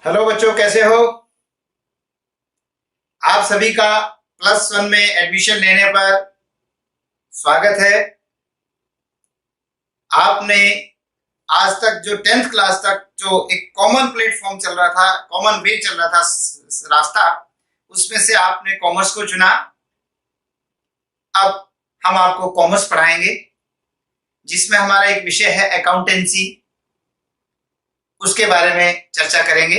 Hello बच्चों, कैसे हो? आप सभी का +1 में एडमिशन लेने पर स्वागत है। आपने आज तक जो 10th क्लास तक जो एक कॉमन प्लेटफॉर्म चल रहा था, कॉमन वे चल रहा था, रास्ता, उसमें से आपने कॉमर्स को चुना। अब हम आपको कॉमर्स पढ़ाएंगे, जिसमें हमारा एक विषय है अकाउंटेंसी। उसके बारे में चर्चा करेंगे।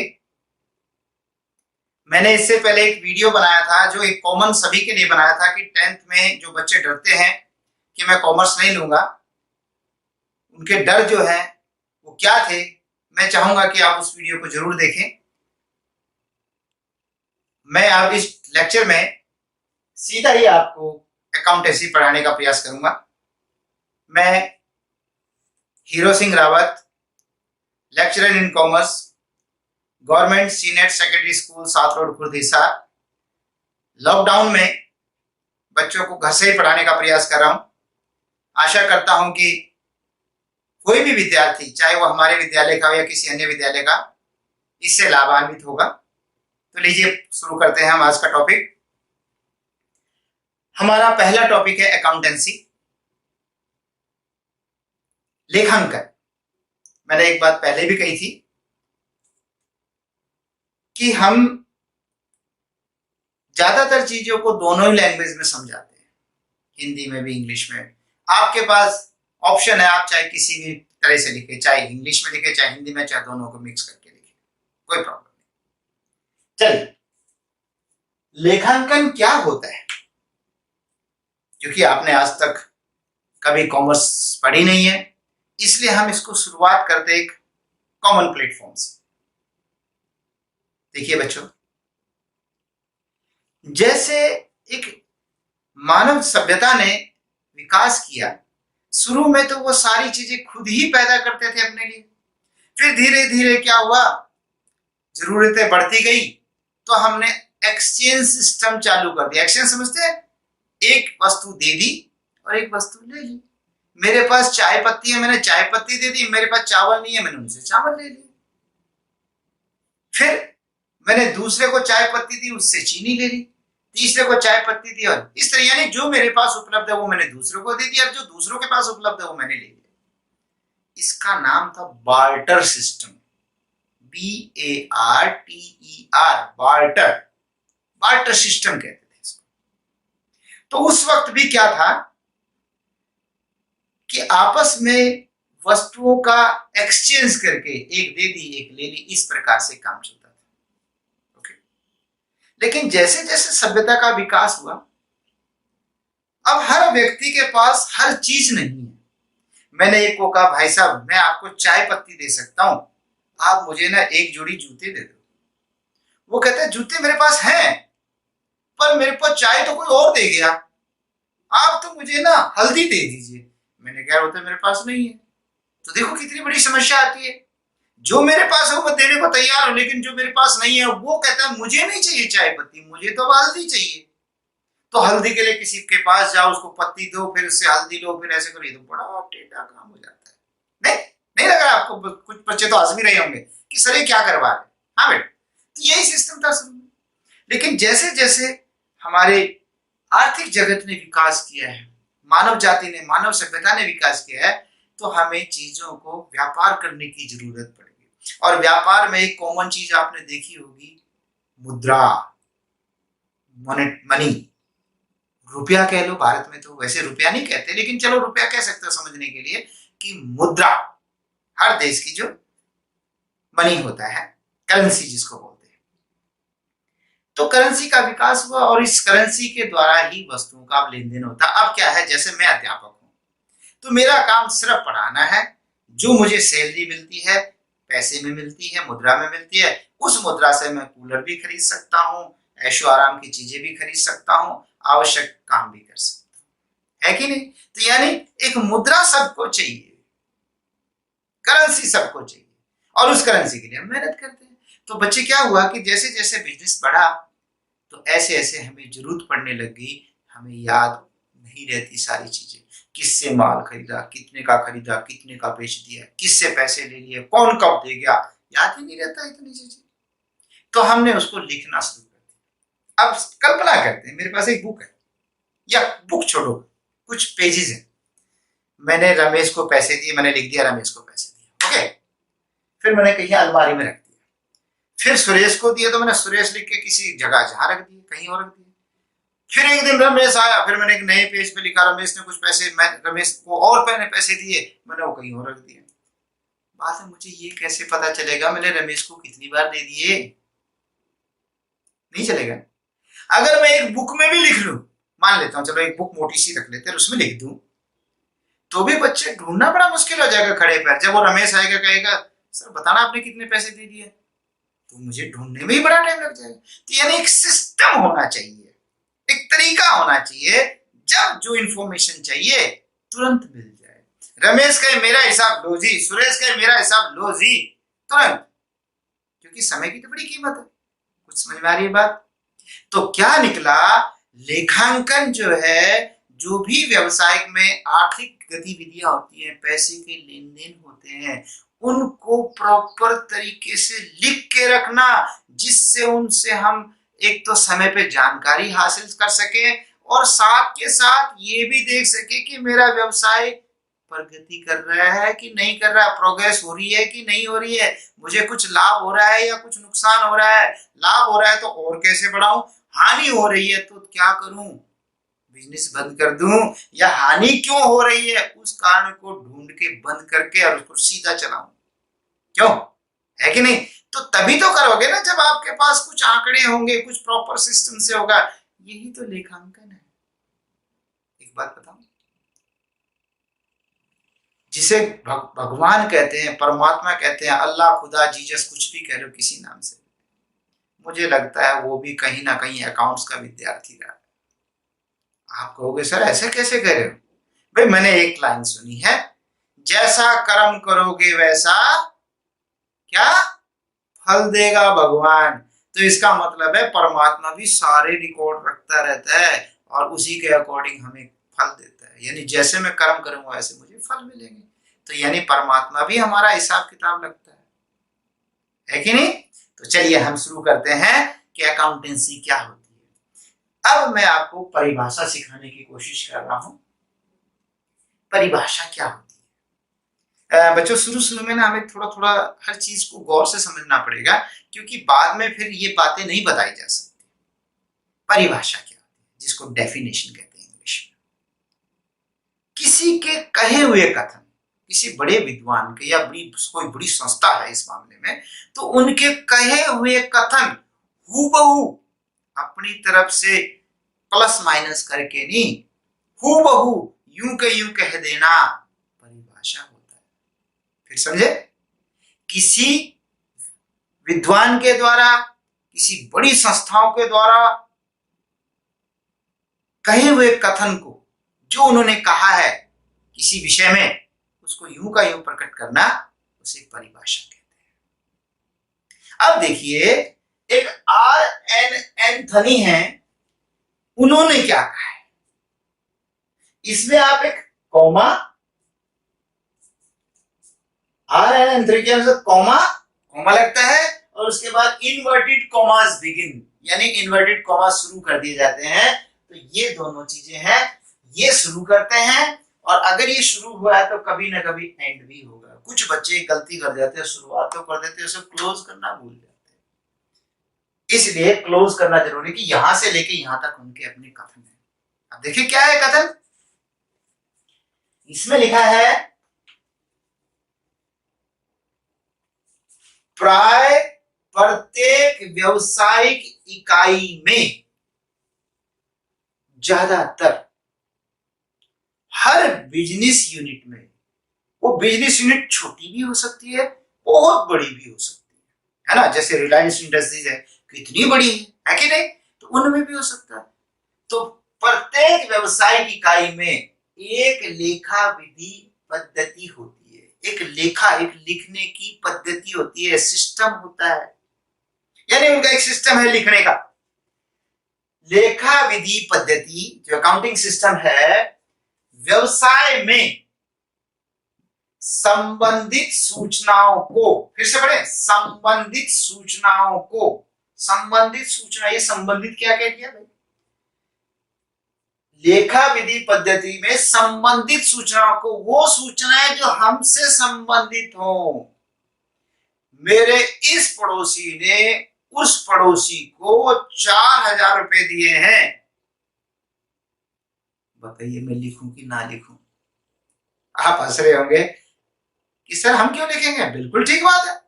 मैंने इससे पहले एक वीडियो बनाया था जो एक कॉमन सभी के लिए बनाया था कि 10th में जो बच्चे डरते हैं कि मैं कॉमर्स नहीं लूंगा, उनके डर जो है वो क्या थे। मैं चाहूंगा कि आप उस वीडियो को जरूर देखें। मैं अब इस लेक्चर में सीधा ही आपको अकाउंटेंसी पढ़ाने का प्रयास करूंगा। मैं hero Singh Rawat, lecturer in commerce, government senior secondary school, सात रोड, खुर्द, हिसार। लॉकडाउन में बच्चों को घर से ही पढ़ाने का प्रयास कर रहा हूं। आशा करता हूं कि कोई भी विद्यार्थी, चाहे वो हमारे विद्यालय का हो या किसी अन्य विद्यालय का, इससे लाभान्वित होगा। तो लीजिए शुरू करते हैं हम आज का टॉपिक। हमारा पहला टॉपिक है अकाउंटेंसी, लेखांकन। मैंने एक बात पहले भी कही थी कि हम ज्यादातर चीजों को दोनों ही लैंग्वेज में समझाते हैं, हिंदी में भी, इंग्लिश में। आपके पास ऑप्शन है, आप चाहे किसी भी तरह से लिखे, चाहे इंग्लिश में लिखे, चाहे हिंदी में, चाहे दोनों को मिक्स करके लिखे, कोई प्रॉब्लम नहीं। चलिए, लेखांकन क्या होता है? क्योंकि आपने आज तक कभी कॉमर्स पढ़ी नहीं है, इसलिए हम इसको शुरुआत करते एक कॉमन प्लेटफॉर्म से। देखिए बच्चों, जैसे एक मानव सभ्यता ने विकास किया, शुरू में तो वो सारी चीजें खुद ही पैदा करते थे अपने लिए। फिर धीरे धीरे क्या हुआ, जरूरतें बढ़ती गई, तो हमने एक्सचेंज सिस्टम चालू कर दिया। एक्सचेंज समझते हैं? एक वस्तु दे दी और एक वस्तु ले ली। मेरे पास चाय पत्ती है, मैंने चाय पत्ती दे दी। मेरे पास चावल नहीं है, मैंने उनसे चावल ले लिया। फिर मैंने दूसरे को चाय पत्ती दी, उससे चीनी ले ली। तीसरे को चाय पत्ती दी, और इस तरह, यानी जो मेरे पास उपलब्ध है वो मैंने दूसरों को दे दिया, और जो दूसरों के पास उपलब्ध है वो मैंने ले लिया। इसका नाम था barter system. BARTER, barter, barter system कहते थे इसको। तो उस वक्त भी क्या था कि आपस में वस्तुओं का एक्सचेंज करके, एक दे दी एक ले ली, इस प्रकार से काम चलता था। ओके। लेकिन जैसे जैसे सभ्यता का विकास हुआ, अब हर व्यक्ति के पास हर चीज नहीं है। मैंने एक को कहा, भाई साहब मैं आपको चाय पत्ती दे सकता हूं, आप मुझे ना एक जोड़ी जूते दे दो। वो कहते हैं जूते मेरे पास हैं, पर मेरे पास चाय तो कोई और दे गया, आप तो मुझे ना हल्दी दे दीजिए। मैंने कहा वो तो मेरे पास नहीं है। तो देखो कितनी बड़ी समस्या आती है। जो मेरे पास है वो मैं देने को तैयार हूं, लेकिन जो मेरे पास नहीं है वो कहता है मुझे नहीं चाहिए चाय पत्ती, मुझे तो हल्दी चाहिए। तो हल्दी के लिए किसी के पास जाओ, उसको पत्ती दो, फिर उससे हल्दी लो, फिर ऐसे करो। ये तो बड़ा टेढ़ा काम हो जाता है। नहीं नहीं लग रहा आपको? कुछ बच्चे तो हंस भी रहे होंगे कि सर ये क्या करवा रहे। हाँ बेटा, तो यही सिस्टम था शुरू में। लेकिन जैसे जैसे हमारे आर्थिक जगत ने विकास किया है, मानव जाति ने, मानव सभ्यता ने विकास किया है, तो हमें चीजों को व्यापार करने की जरूरत पड़ेगी। और व्यापार में एक कॉमन चीज आपने देखी होगी, मुद्रा, मनी। रुपया कह लो, भारत में तो वैसे रुपया नहीं कहते, लेकिन चलो रुपया कह सकते हो समझने के लिए, कि मुद्रा हर देश की जो मनी होता है, करेंसी जिसको बोलते हैं। तो करेंसी का विकास हुआ, और इस करेंसी के द्वारा ही वस्तुओं का लेन देन होता है। अब क्या है, जैसे मैं अध्यापक हूं, तो मेरा काम सिर्फ पढ़ाना है। जो मुझे सैलरी मिलती है, पैसे में मिलती है, मुद्रा में मिलती है, उस मुद्रा से मैं कूलर भी खरीद सकता हूँ, ऐशो आराम की चीजें भी खरीद सकता हूँ, आवश्यक काम भी कर सकता हूँ, है कि नहीं? तो यानी एक मुद्रा सबको चाहिए, करेंसी सबको चाहिए, और उस करेंसी के लिए हम मेहनत करते हैं। तो बच्चे क्या हुआ कि जैसे जैसे बिजनेस बढ़ा, तो ऐसे ऐसे हमें जरूरत पड़ने लगी, हमें याद नहीं रहती सारी चीजें। किससे माल खरीदा, कितने का खरीदा, कितने का बेच दिया, किससे पैसे ले लिए, कौन कब दे गया, याद ही नहीं रहता इतनी चीजें। तो हमने उसको लिखना शुरू कर दिया। अब कल्पना करते हैं, मेरे पास एक बुक है, या बुक छोड़ो, कुछ पेजेस हैं, मैंने रमेश को पैसे दिए, मैंने लिख दिया रमेश को पैसे दिए, ओके। फिर मैंने कहीं अलमारी में रख दिया। फिर सुरेश को दिया तो मैंने सुरेश लिख के किसी जगह जहां रख दिए, कहीं और रख दिया। फिर एक दिन रमेश आया, फिर मैंने एक नए पेज पे लिखा रमेश ने कुछ पैसे, मैं रमेश को और मैंने पैसे दिए, मैंने वो कहीं और रख दिए। बात है, मुझे ये कैसे पता चलेगा मैंने रमेश को कितनी बार दे दिए? नहीं चलेगा। अगर मैं एक बुक में भी लिख लूं, मान लेता हूं, चलो एक बुक मोटी सी रख लेते हैं, उसमें लिख दूं, तो भी बच्चे ढूंढना बड़ा मुश्किल हो जाएगा खड़े पैर। जब वो रमेश आएगा, कहेगा सर बताना आपने कितने पैसे दे दिए, तो मुझे ढूंढने में ही बड़ा टाइम लग जाएगा। तो यानी एक सिस्टम होना चाहिए, एक तरीका होना चाहिए, जब जो इंफॉर्मेशन चाहिए तुरंत मिल जाए। रमेश कहे मेरा हिसाब लो जी, सुरेश कहे मेरा हिसाब लो जी, तुरंत, क्योंकि समय की तो बड़ी कीमत है। कुछ समझ में आ रही है बात? तो क्या निकला, लेखांकन जो है, जो भी व्यवसाय में आर्थिक गतिविधियां होती हैं, पैसे के लेन देन होते हैं, उनको प्रॉपर तरीके से लिख के रखना, जिससे उनसे हम एक तो समय पे जानकारी हासिल कर सके, और साथ के साथ ये भी देख सके कि मेरा व्यवसाय प्रगति कर रहा है कि नहीं कर रहा, प्रोग्रेस हो रही है कि नहीं हो रही है, मुझे कुछ लाभ हो रहा है या कुछ नुकसान हो रहा है। लाभ हो रहा है तो और कैसे बढ़ाऊं, हानि हो रही है तो क्या करूं, बिजनेस बंद कर दूं, या हानि क्यों हो रही है उस कारण को ढूंढ के बंद करके और उसको सीधा चलाऊं। क्यों, है कि नहीं? तो तभी तो करोगे ना जब आपके पास कुछ आंकड़े होंगे, कुछ प्रॉपर सिस्टम से होगा। यही तो लेखांकन है। एक बात बताऊं, जिसे भगवान कहते हैं, परमात्मा कहते हैं, अल्लाह, खुदा, जीसस, कुछ भी कह लो किसी नाम से, मुझे लगता है वो भी कहीं ना कहीं अकाउंट्स का विद्यार्थी रहा है। आप कहोगे सर ऐसे कैसे कह रहे हो? भाई मैंने एक लाइन सुनी है, जैसा कर्म करोगे वैसा क्या फल देगा भगवान। तो इसका मतलब है परमात्मा भी सारे रिकॉर्ड रखता रहता है और उसी के अकॉर्डिंग हमें फल देता है। यानी जैसे मैं कर्म करूंगा वैसे मुझे फल मिलेंगे। तो यानी परमात्मा भी हमारा हिसाब किताब लगता है कि नहीं? तो चलिए हम शुरू करते हैं कि अकाउंटेंसी क्या होती है। अब मैं आपको परिभाषा सिखाने की कोशिश कर रहा हूं। परिभाषा क्या होती है? बच्चों शुरू में ना हमें थोड़ा थोड़ा हर चीज को गौर से समझना पड़ेगा, क्योंकि बाद में फिर ये बातें नहीं बताई जा सकती। परिभाषा क्या होती है, जिसको डेफिनेशन कहते हैं इंग्लिश में। किसी के कहे हुए कथन, किसी बड़े विद्वान के या कोई बड़ी संस्था है इस मामले में, तो उनके कहे हुए कथन हूबहू अपनी तरफ से प्लस माइनस करके नहीं, हूबहू यूं के यूं कह देना परिभाषा होता है। फिर समझे? किसी विद्वान के द्वारा, किसी बड़ी संस्थाओं के द्वारा कहे हुए कथन को, जो उन्होंने कहा है किसी विषय में, उसको यूं का यूं प्रकट करना, उसे परिभाषा कहते हैं। अब देखिए, एक R.N. एंथनी है, उन्होंने क्या कहा है, इसमें आप एक कॉमा, R.N. एंथनी के अनुसार कॉमा लगता है, और उसके बाद इन्वर्टेड कॉमास बिगिन, यानी इन्वर्टेड कॉमास शुरू कर दिए जाते हैं। तो ये दोनों चीजें हैं, ये शुरू करते हैं, और अगर ये शुरू हुआ है तो कभी ना कभी एंड भी होगा। कुछ बच्चे गलती कर जाते हैं, शुरुआत तो कर देते हैं, उसे क्लोज करना भूल जाते हैं। इसलिए क्लोज करना जरूरी है कि यहां से लेके यहां तक उनके अपने कथन है। अब देखिए क्या है कथन, इसमें लिखा है, प्राय प्रत्येक व्यावसायिक इकाई में ज्यादातर हर बिजनेस यूनिट में, वो बिजनेस यूनिट छोटी भी हो सकती है, बहुत बड़ी भी हो सकती है ना? जैसे रिलायंस इंडस्ट्रीज है, कितनी बड़ी है कि नहीं? तो उनमें भी हो सकता है। तो प्रत्येक व्यवसायिक इकाई में एक लेखा विधि पद्धति होती है, एक लेखा, एक लिखने की पद्धति होती है, सिस्टम होता है, यानी उनका एक सिस्टम है लिखने का। लेखा विधि पद्धति जो अकाउंटिंग सिस्टम है, व्यवसाय में संबंधित सूचनाओं को, फिर से पढ़ें, संबंधित सूचनाओं को संबंधित सूचना, ये संबंधित क्या कह दिया भाई? लेखा विधि पद्धति में संबंधित सूचनाओं को वो सूचनाएं जो हमसे संबंधित हो। मेरे इस पड़ोसी ने उस पड़ोसी को 4,000 रुपए दिए हैं, बताइए मैं लिखूं कि ना लिखूं? आप हंस रहे होंगे कि सर हम क्यों लिखेंगे, बिल्कुल ठीक बात है।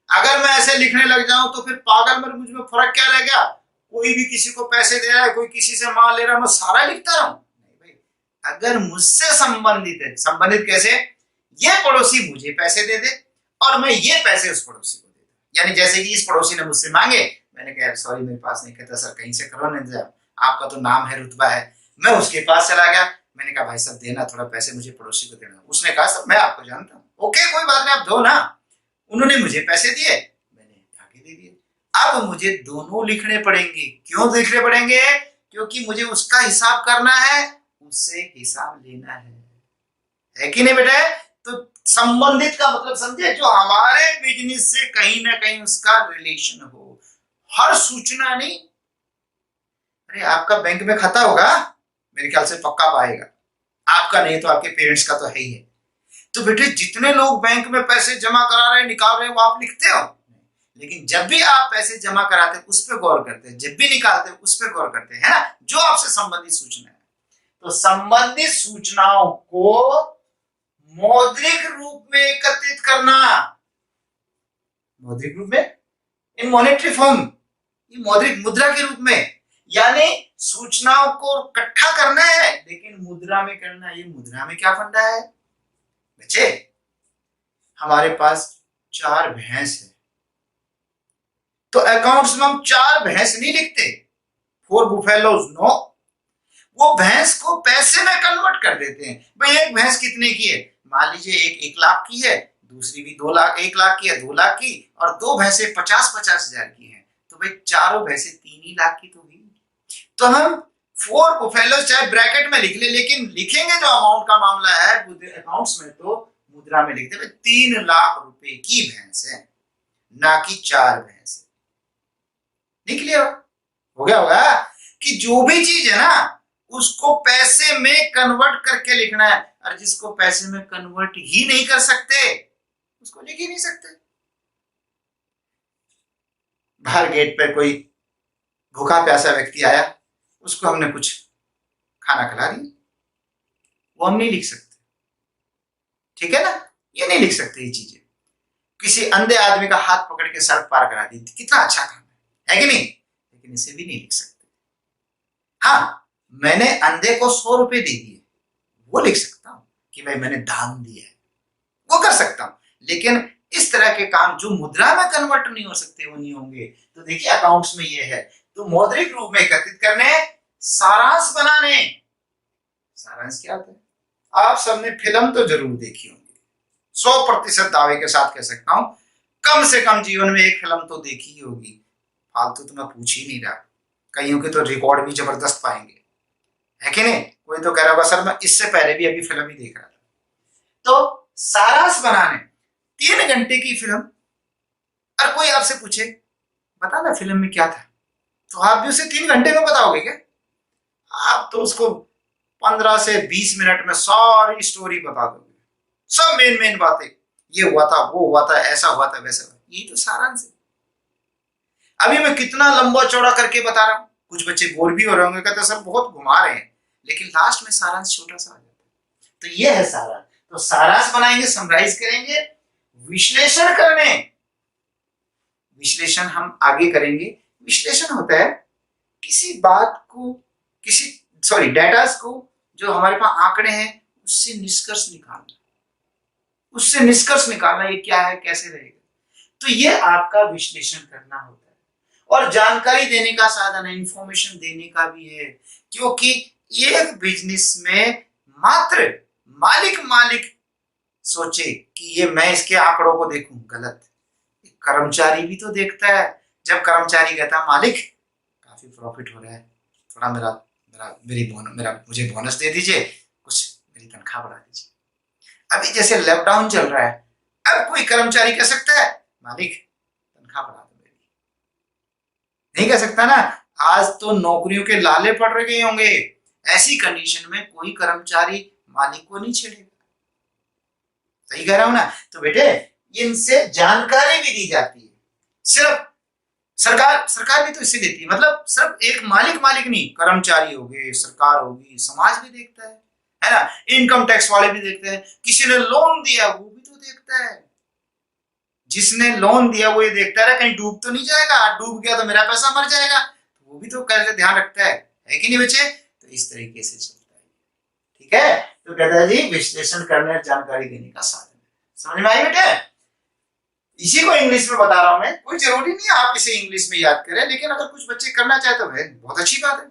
अगर मैं ऐसे लिखने लग जाऊं तो फिर पागल में मुझ में फर्क क्या रह गया? कोई भी किसी को पैसे दे रहा है, कोई किसी से माल ले रहा है, मैं सारा लिखता रहूं? नहीं भाई, अगर मुझसे संबंधित है, संबंधित कैसे? ये पड़ोसी मुझे पैसे दे दे और मैं ये पैसे उस पड़ोसी को दे दूं। यानी जैसे कि इस पड़ोसी ने मुझसे मांगे, मैंने कहा सॉरी मेरे पास नहीं, कहता सर कहीं से करो नहीं, आपका तो नाम है, रुतबा है। मैं उसके पास चला गया, मैंने कहा भाई साहब देना थोड़ा पैसे, मुझे पड़ोसी को देना। उसने कहा सर मैं आपको जानता हूँ, ओके कोई बात नहीं आप दो ना। उन्होंने मुझे पैसे दिए, मैंने आगे दे दिए। अब मुझे दोनों लिखने पड़ेंगे। क्यों लिखने पड़ेंगे? क्योंकि मुझे उसका हिसाब करना है, उससे हिसाब लेना है कि नहीं बेटा? तो संबंधित का मतलब समझे, जो हमारे बिजनेस से कहीं ना कहीं उसका रिलेशन हो। हर सूचना नहीं। अरे आपका बैंक में खाता होगा, मेरे ख्याल से पक्का पाएगा, आपका नहीं तो आपके पेरेंट्स का तो है ही है। तो बेटे जितने लोग बैंक में पैसे जमा करा रहे हैं, निकाल रहे हैं, वो आप लिखते हो? लेकिन जब भी आप पैसे जमा कराते हैं उस पर गौर करते हैं, जब भी निकालते हैं उस पर गौर करते हैं, है ना? जो आपसे संबंधित सूचना है। तो संबंधित सूचनाओं को मौद्रिक रूप में एकत्रित करना, मौद्रिक रूप में, इन मॉनेटरी फॉर्म, ये मौद्रिक मुद्रा के रूप में, यानी सूचनाओं को इकट्ठा करना है लेकिन मुद्रा में करना है। ये मुद्रा में क्या फंडा है बच्चे? हमारे पास 4 भैंस है, तो अकाउंट्स में हम 4 भैंस नहीं लिखते, 4 बुफेलोज, नो। वो भैंस को पैसे में कन्वर्ट कर देते हैं। भाई एक भैंस कितने की है? मान लीजिए एक 1,00,000 की है, दूसरी भी 2 लाख, 1,00,000 की है, 2 लाख की, और 2 भैंसे 50-50 हजार की हैं, तो भाई चारों भैंसे 3 ही लाख की तो हुई। तो हम 4 बुफेलोज चाहे ब्रैकेट में लिख ले, लेकिन लिखेंगे जो अमाउंट का मामला है अकाउंट्स में तो मुद्रा में लिखते हैं। 3 लाख रुपए की भैंस है, ना कि 4 भैंस है। नहीं क्लियर हो गया होगा कि जो भी चीज है ना उसको पैसे में कन्वर्ट करके लिखना है, और जिसको पैसे में कन्वर्ट ही नहीं कर सकते उसको लिख ही नहीं सकते। बाहर गेट पर कोई भूखा प्यासा व्यक्ति आया, उसको हमने कुछ खाना खिला दिया, वो हम नहीं लिख सकते, ठीक है ना? ये नहीं लिख सकते ये चीजें। किसी अंधे आदमी का हाथ पकड़ के सड़क पार करा दी, कितना अच्छा काम है कि नहीं? लेकिन इसे भी नहीं लिख सकते। हाँ, मैंने अंधे को 100 रुपए दे दिए, वो लिख सकता हूं कि भाई मैंने दान दिया है, वो कर सकता हूं। लेकिन इस तरह के काम जो मुद्रा में कन्वर्ट नहीं हो सकते वो नहीं होंगे। तो देखिए अकाउंट्स में ये है, तो मौद्रिक रूप में एकत्रित करने, सारांश बनाने। सारांश क्या होता है? आप सबने फिल्म तो जरूर देखी होगी, 100% दावे के साथ कह सकता हूं कम से कम जीवन में एक फिल्म तो देखी ही होगी। फालतू तो मैं पूछ ही नहीं रहा, कईयों के तो रिकॉर्ड भी जबरदस्त पाएंगे, है कि नहीं? कोई तो कह रहा होगा सर मैं इससे पहले भी अभी फिल्म ही देख रहा था। तो सारांश बनाने 3 घंटे की फिल्म, और कोई आपसे पूछे बता ना फिल्म में क्या था, तो आप भी उसे 3 घंटे में बताओगे क्या? आप तो उसको 15 से 20 मिनट में सारी स्टोरी बता दोगे, सब मेन मेन बातें, ये हुआ था, वो हुआ था, ऐसा हुआ था, वैसा हुआ। यही तो सारांश है। अभी मैं कितना लंबा चौड़ा करके बता रहा हूं, कुछ बच्चे बोर भी हो रहे होंगे, कहते सर बहुत घुमा रहे हैं, लेकिन लास्ट में सारांश छोटा सा आ जाता है। तो ये है सारांश। तो सारांश बनाएंगे, समराइज करेंगे, विश्लेषण करने, विश्लेषण हम आगे करेंगे। विश्लेषण होता है किसी बात को, डेटा को, जो हमारे पास आंकड़े हैं उससे निष्कर्ष निकालना, उससे निष्कर्ष निकालना ये क्या है, कैसे रहेगा। तो ये आपका विश्लेषण करना होता है, और जानकारी देने का साधन है, इंफॉर्मेशन देने का भी है। क्योंकि एक बिजनेस में मात्र मालिक सोचे कि ये मैं इसके आंकड़ों को देखूं, गलत। कर्मचारी भी तो देखता है। जब कर्मचारी कहता है मालिक काफी प्रॉफिट हो रहा है, थोड़ा मुझे बोनस दे दीजिए, कुछ मेरी तनख्वाह बढ़ा दीजिए। अभी जैसे लॉकडाउन चल रहा है, अब कोई कर्मचारी कह सकता है मालिक तनख्वाह बढ़ा दो मेरी, नहीं कह सकता ना, आज तो नौकरियों के लाले पड़ रहे होंगे। ऐसी कंडीशन में कोई कर्मचारी मालिक को नहीं छेड़ेगा। सही कह रहा हूं ना? तो बेटे इनसे जानकारी भी दी जाती है। सिर्फ सरकार भी तो इससे देती है, मतलब सिर्फ एक मालिक नहीं, कर्मचारी हो गए, सरकार होगी, समाज भी देखता है ना? इनकम टैक्स वाले भी देखते हैं, किसी ने लोन दिया वो भी तो देखता है। जिसने लोन दिया वो ये देखता है कहीं डूब तो नहीं जाएगा, डूब गया तो मेरा पैसा मर जाएगा, तो वो भी तो कैसे ध्यान रखता है कि नहीं बच्चे? तो इस तरीके से चलता है। ठीक है, तो कहता है जी विश्लेषण करने और जानकारी देने का साधन है। समझ में आई बेटे? इसी को इंग्लिश में बता रहा हूं मैं, कोई जरूरी नहीं है आप इसे इंग्लिश में याद करें, लेकिन अगर कुछ बच्चे करना चाहे तो बहुत अच्छी बात है।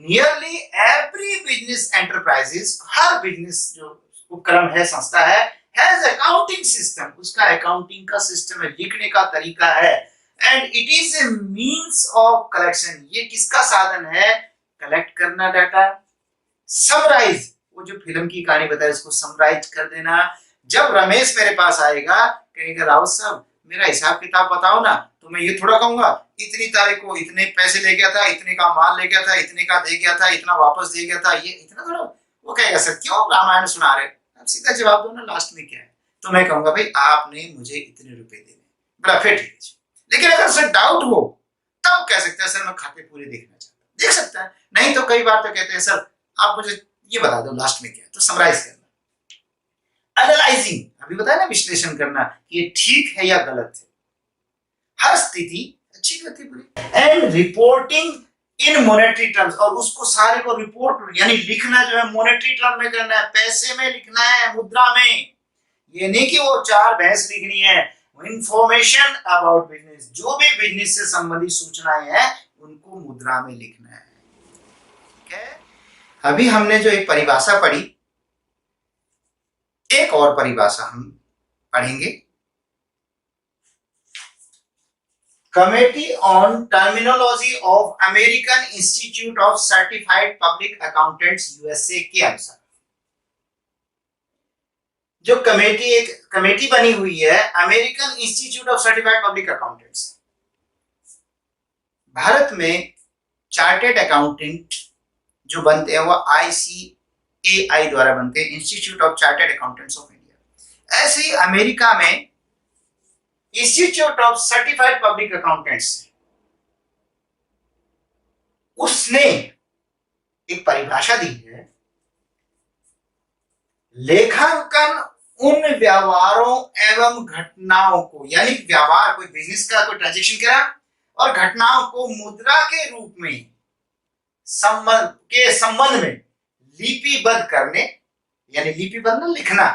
नियरली एवरी बिजनेस एंटरप्राइजेस, हर बिजनेस जो उपक्रम है, संस्था है, हैज अकाउंटिंग सिस्टम, उसका अकाउंटिंग का सिस्टम है, लिखने का तरीका है। And it is a means of collection, ये किसका साधन है? कलेक्ट करना डाटा, समराइज, वो जो फिल्म की कहानी बताई उसको समराइज कर देना। जब रमेश मेरे पास आएगा, कहेगा राउत साहब मेरा हिसाब किताब बताओ ना, तो मैं ये थोड़ा कहूंगा इतनी तारीख को इतने पैसे ले गया था, इतने का माल ले गया था, इतने का दे गया था, इतना वापस दे गया था, ये इतना थोड़ा। वो कहेगा सर क्यों रामायण सुना रहे? आप सीधा जवाब दो ना लास्ट में क्या है। तो मैं कहूंगा भाई आपने मुझे इतने रुपए देने, बोला फिर ठीक है। लेकिन अगर सर डाउट हो तब कह सकता है सर मैं खाते पूरे देखना चाहता हूं, देख सकता है। नहीं तो कई बार तो कहते हैं सर आप मुझे ये बता दो लास्ट में क्या है, तो समराइज करना। एनालाइजिंग, अभी बताया ना, विश्लेषण करना कि ये ठीक है या गलत है, हर स्थिति अच्छी गति पूरी। And reporting in monetary terms, और उसको सारे को रिपोर्ट यानी लिखना जो है मॉनेटरी टर्म में करना है, पैसे में लिखना है, मुद्रा में। ये नहीं कि वो 4 भैंस लिखनी है। इंफॉर्मेशन अबाउट बिजनेस, जो भी बिजनेस से संबंधित सूचनाएं हैं उनको मुद्रा में लिखना है। ठीक है, अभी हमने जो एक परिभाषा पढ़ी, एक और परिभाषा हम पढ़ेंगे। Committee on terminology of American institute of certified public accountants USA के अनुसार, जो एक कमेटी बनी हुई है American institute of certified public accountants. Bharat में चार्टेड अकाउंटेंट जो बनते हैं वो ICAI द्वारा बनते हैं, institute of chartered accountants of India. ऐसे ही अमेरिका में institute of certified public accountants, उसने एक परिभाषा दी है, लेखांकन उन व्यवहारों एवं घटनाओं को, यानी व्यवहार, कोई बिजनेस का कोई ट्रांजैक्शन करा और घटनाओं को मुद्रा के रूप में संबंध में लिपिबद्ध करने, यानी लिपिबद्ध ना लिखना,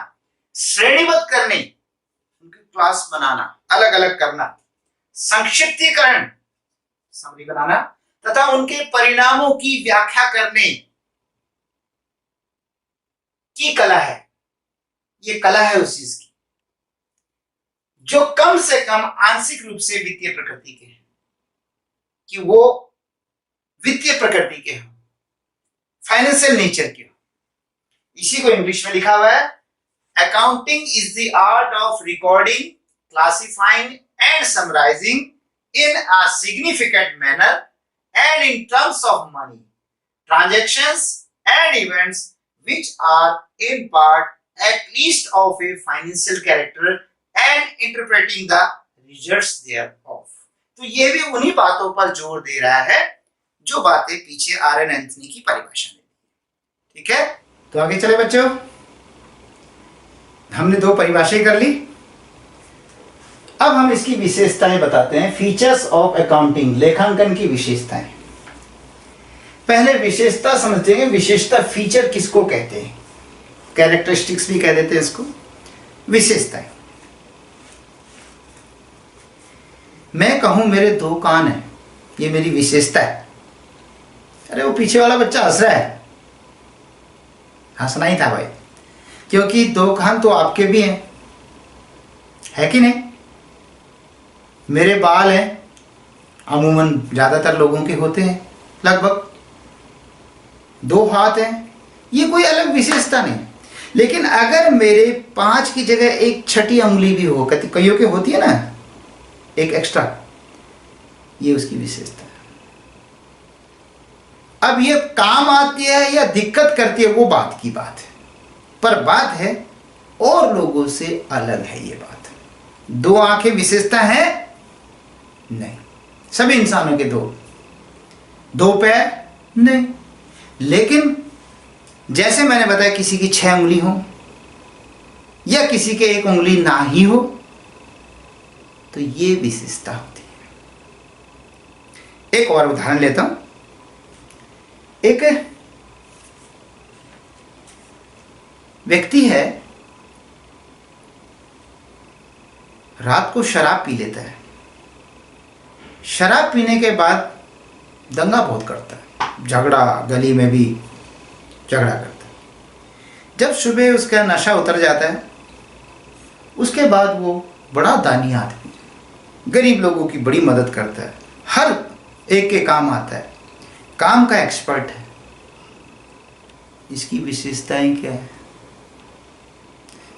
श्रेणीबद्ध करने, उनकी क्लास बनाना, अलग अलग करना, संक्षिप्तीकरण समरी बनाना, तथा उनके परिणामों की व्याख्या करने की कला है। ये कला है उस चीज की जो कम से कम आंशिक रूप से वित्तीय प्रकृति के हैं, कि वो वित्तीय प्रकृति के हो, फाइनेंशियल नेचर के हो। इसी को इंग्लिश में लिखा हुआ है, accounting is the art of recording, classifying and summarising in a significant manner and in terms of money, transactions and events which are in part at least of a financial character and interpreting the results thereof। तो ये भी उन्हीं बातों पर जोर दे रहा है जो बातें पीछे RN एंथनी की परिभाषा में। ठीक है, तो आगे चले बच्चों, हमने 2 परिभाषाएं कर ली। अब हम इसकी विशेषताएं बताते हैं, फीचर्स ऑफ अकाउंटिंग, लेखांकन की विशेषताएं। पहले विशेषता समझते हैं, विशेषता फीचर किसको कहते हैं, कैरेक्टरिस्टिक्स भी कह देते हैं इसको, विशेषताएं। मैं कहूं मेरे 2 कान हैं, ये मेरी विशेषता है। अरे वो पीछे वाला बच्चा हंस रहा है, हंसना ही था भाई, क्योंकि 2 कान तो आपके भी हैं, है कि नहीं? मेरे बाल हैं, अमूमन ज्यादातर लोगों के होते हैं, लगभग 2 हाथ हैं, ये कोई अलग विशेषता नहीं। लेकिन अगर मेरे 5 की जगह एक छठी उंगली भी हो, कईयों के होती है ना, एक एक्स्ट्रा, ये उसकी विशेषता है। अब ये काम आती है या दिक्कत करती है वो बात की बात है, पर बात है और लोगों से अलग है ये बात। दो आंखें विशेषता है नहीं, सभी इंसानों के दो पैर नहीं, लेकिन जैसे मैंने बताया किसी की 6 उंगली हो या किसी के 1 उंगली ना ही हो, तो ये विशेषता होती है। एक और उदाहरण लेता हूं। एक व्यक्ति है, रात को शराब पी लेता है, शराब पीने के बाद दंगा बहुत करता है, झगड़ा, गली में भी झगड़ा करता है। जब सुबह उसका नशा उतर जाता है, उसके बाद वो बड़ा दानी आदमी, गरीब लोगों की बड़ी मदद करता है, हर एक के काम आता है, काम का एक्सपर्ट है। इसकी विशेषताएं क्या है?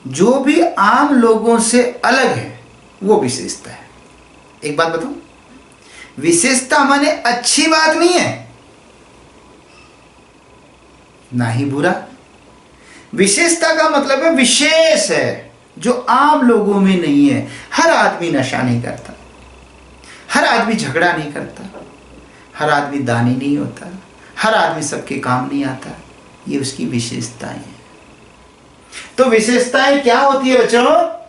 जो भी आम लोगों से अलग है वो विशेषता है। एक बात बताऊं, विशेषता माने अच्छी बात नहीं है ना ही बुरा। विशेषता का मतलब है विशेष है, जो आम लोगों में नहीं है। हर आदमी नशा नहीं करता, हर आदमी झगड़ा नहीं करता, हर आदमी दानी नहीं होता, हर आदमी सबके काम नहीं आता। ये उसकी विशेषताएं हैं। तो विशेषताएं क्या होती है बच्चों?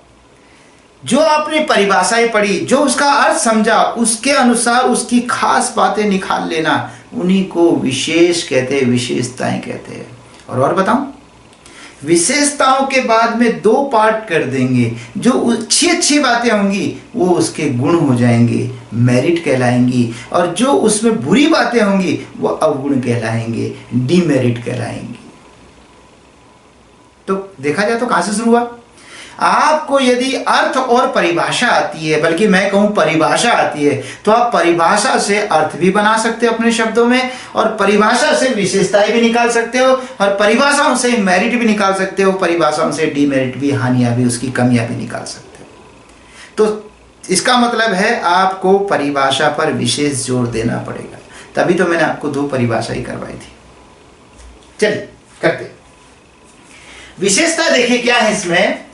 जो आपने परिभाषाएं पढ़ी, जो उसका अर्थ समझा, उसके अनुसार उसकी खास बातें निकाल लेना, उन्हीं को विशेष कहते हैं, विशेषताएं कहते हैं। और बताऊं, विशेषताओं के बाद में 2 पार्ट कर देंगे। जो अच्छी बातें होंगी वो उसके गुण हो जाएंगे, मेरिट कहलाएंगी, और जो उसमें बुरी बातें होंगी वो अवगुण कहलाएंगे, डीमेरिट कहलाएंगी। तो देखा जाए तो कहां से शुरू हुआ? आपको यदि अर्थ और परिभाषा आती है, बल्कि मैं कहूं परिभाषा आती है, तो आप परिभाषा से अर्थ भी बना सकते हो अपने शब्दों में, और परिभाषा से विशेषताएं भी निकाल सकते हो, और परिभाषाओं से मेरिट भी निकाल सकते हो, परिभाषाओं से डीमेरिट भी, हानियां भी, उसकी कमियां भी निकाल सकते हो। तो इसका मतलब है आपको परिभाषा पर विशेष जोर देना पड़ेगा। तभी तो मैंने आपको 2 परिभाषा ही करवाई थी। चलिए करते। विशेषता देखिए क्या है इसमें?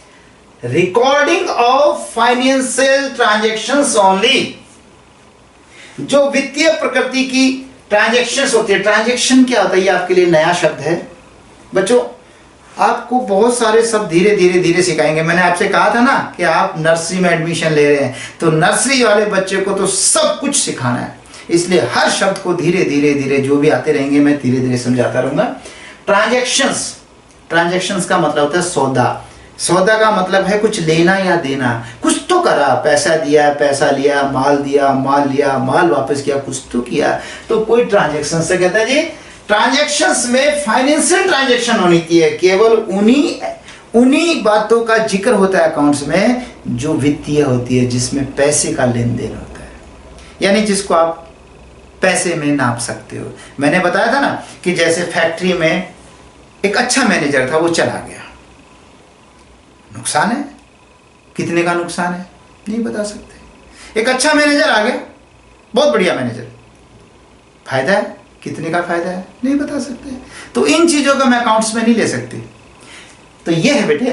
Recording of financial transactions only. जो वित्तीय प्रकृति की ट्रांजैक्शंस होती है। ट्रांजैक्शन क्या होता है? ये आपके लिए नया शब्द है बच्चों। आपको बहुत सारे शब्द धीरे धीरे सिखाएंगे। मैंने आपसे कहा था ना कि आप नर्सरी में एडमिशन ले रहे हैं, तो नर्सरी वाले बच्चे को तो सब कुछ सिखाना है, इसलिए हर शब्द को धीरे धीरे जो भी आते रहेंगे मैं धीरे धीरे समझाता रहूंगा। ट्रांजैक्शंस का मतलब होता है सौदा। सौदा का मतलब है कुछ लेना या देना, कुछ तो करा, पैसा दिया, पैसा लिया, माल दिया, माल लिया, माल वापस किया, कुछ तो किया, तो कोई ट्रांजैक्शन से कहता है जी। ट्रांजैक्शंस में फाइनेंशियल ट्रांजैक्शन होनी चाहिए, केवल उन्हीं बातों का जिक्र होता है अकाउंट्स में जो वित्तीय होती है, जिसमें पैसे का लेन देन होता है, यानी जिसको आप पैसे में नाप सकते हो। मैंने बताया था ना कि जैसे फैक्ट्री में एक अच्छा मैनेजर था, वो चला गया, नुकसान है। कितने का नुकसान है नहीं बता सकते। एक अच्छा मैनेजर आ गया, बहुत बढ़िया मैनेजर, फायदा है। कितने का फायदा है नहीं बता सकते। तो इन चीजों का मैं अकाउंट्स में नहीं ले सकती। तो ये है बेटे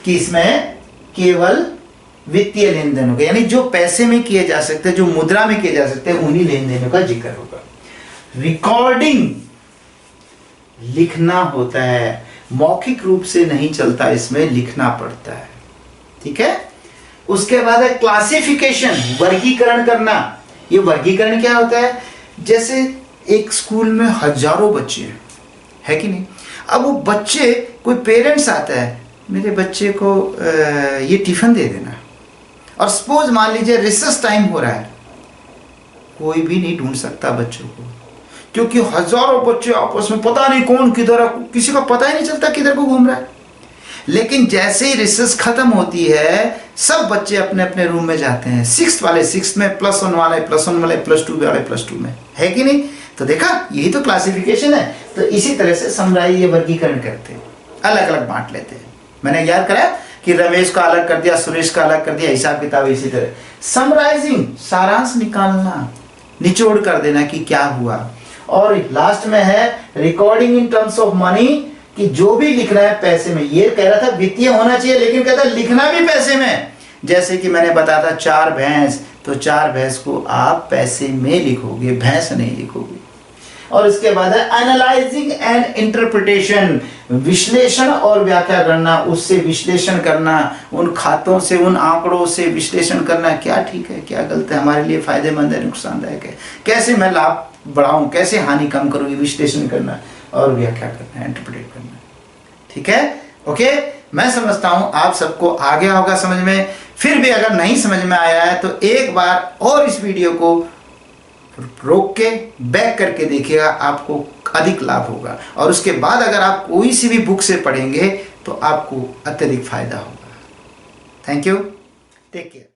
कि इसमें केवल वित्तीय लेन देन होगा, यानी जो पैसे में किए जा सकते हैं, जो मुद्रा में किए जा सकते हैं, उन्हीं लेन देनों का जिक्र होगा। रिकॉर्डिंग लिखना होता है, मौखिक रूप से नहीं चलता, इसमें लिखना पड़ता है। ठीक है। उसके बाद है क्लासिफिकेशन, वर्गीकरण करना। ये वर्गीकरण क्या होता है? जैसे एक स्कूल में हजारों बच्चे है कि नहीं, अब वो बच्चे, कोई पेरेंट्स आता है, मेरे बच्चे को ये टिफिन दे देना, और सपोज मान लीजिए रिसेस टाइम हो रहा है, कोई भी नहीं ढूंढ सकता बच्चों को, क्योंकि हजारों बच्चे आपस में पता नहीं कौन किधर, किसी का पता ही नहीं चलता किधर को घूम रहा है। लेकिन जैसे ही रिसेस खत्म होती है, सब बच्चे अपने अपने रूम में जाते हैं। 6th वाले 6th में, +1 वाले +1 वाले, +2 वाले +2 में, है कि नहीं? तो देखा, यही तो क्लासिफिकेशन है। तो इसी तरह से समराइज, ये वर्गीकरण करते हैं, अलग अलग बांट लेते हैं। मैंने याद कराया कि रमेश का अलग कर दिया, सुरेश का अलग कर दिया, हिसाब किताब इसी तरह। समराइजिंग, सारांश निकालना, निचोड़ कर देना कि क्या हुआ। और लास्ट में है recording in terms of money, कि जो भी लिखना है पैसे में। ये कह रहा था वित्तीय होना चाहिए, लेकिन कहता लिखना भी पैसे में। जैसे कि मैंने बताया था 4 भैंस, तो 4 भैंस को आप पैसे में लिखोगे, भैंस नहीं लिखोगे। और इसके बाद है एनालाइजिंग एंड इंटरप्रिटेशन, विश्लेषण और व्याख्या करना, उससे विश्लेषण करना, उन खातों से, उन आंकड़ों से विश्लेषण करना, क्या ठीक है क्या गलत है, हमारे लिए फायदेमंद है नुकसानदायक है, कैसे मैं लाभ बढ़ाऊं, कैसे हानि कम करूं, विश्लेषण करना और व्याख्या करना, इंटरप्रेट करना। ठीक है, ओके। मैं समझता हूं आप सबको आ गया होगा समझ में। फिर भी अगर नहीं समझ में आया है तो एक बार और इस वीडियो को रोक के बैक करके देखिएगा, आपको अधिक लाभ होगा। और उसके बाद अगर आप कोई सी भी बुक से पढ़ेंगे तो आपको अत्यधिक फायदा होगा। Thank you, take care.